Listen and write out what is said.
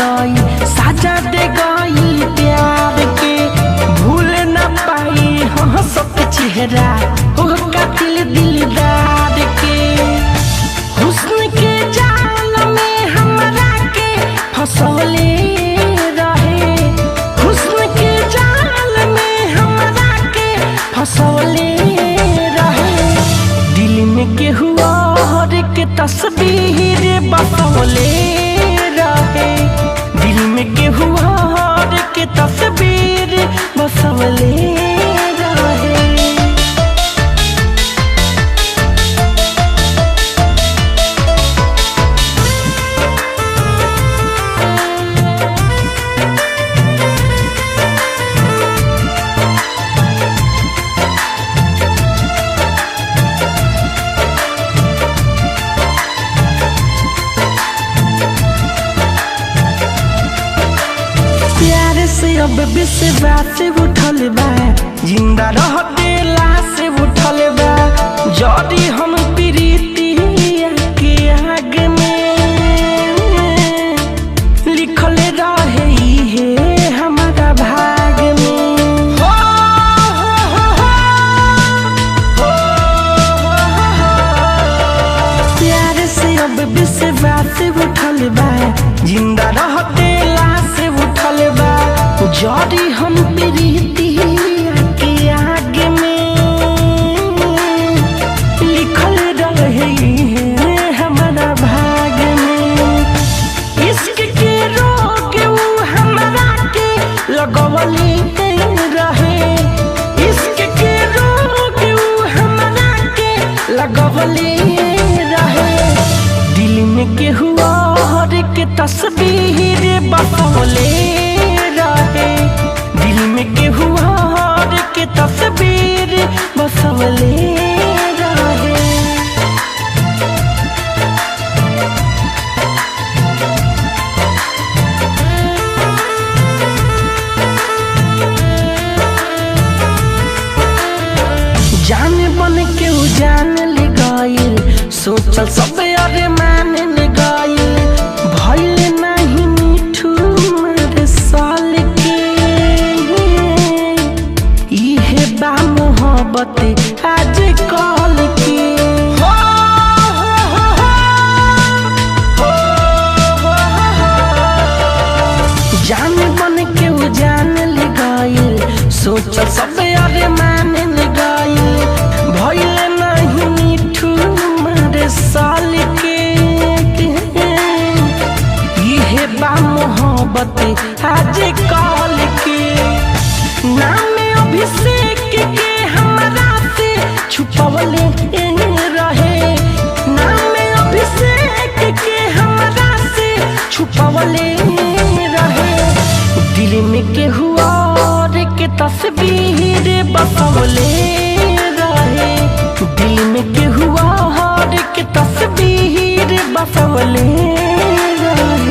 गई साजा दे गई प्यार के भूल न पाई हंसत चेहरा ओ कातिल दिलदार के हुस्न के जाल में हमरा के फसौले रहे हुस्न के जाल में हमरा के फसौले रहे दिल में केहू और के तस्वीर बसौले रहे दिल में केहू और के तस्वीर बसौले रहे। अब विश्वास उठल बा जिंदा रहते लाश उठल बा जड़ी हम प्रीतिया के आग में लिखल रहे है हमारा भाग में प्यार से अब विश्वास उठल बा जिंदा रहते लाश उठल बा जड़ी हम प्रीतिया के आग में लिखल रहे हैं हमारा भाग में इश्क के रोग हमरा के लगवले रहे इश्क के रोग हमरा के लगवले रहे दिल में केहू और के तस्वीर बसौले दिल में केहू और के तस्वीर बसवले रहे। जान बन के जान ले गइल सोचल सब अरे मान ले गइल भइल नहीं मिठू मारे साल बा मोहब्बत आज कल की जान बन के वो जान ले गइल सोच सब अरे मान ले गइल भइल नहीं मिठू मारे साल के इहे बा मोहब्बत आज कल की नाम अभिषेक के हमरा से छुपवले रहे नाम अभिषेक के हमरा से छुपवले रहे दिल में केहू और के तस्वीर बसवले रहे दिल में केहू और के तस्वीर बसवले रहे।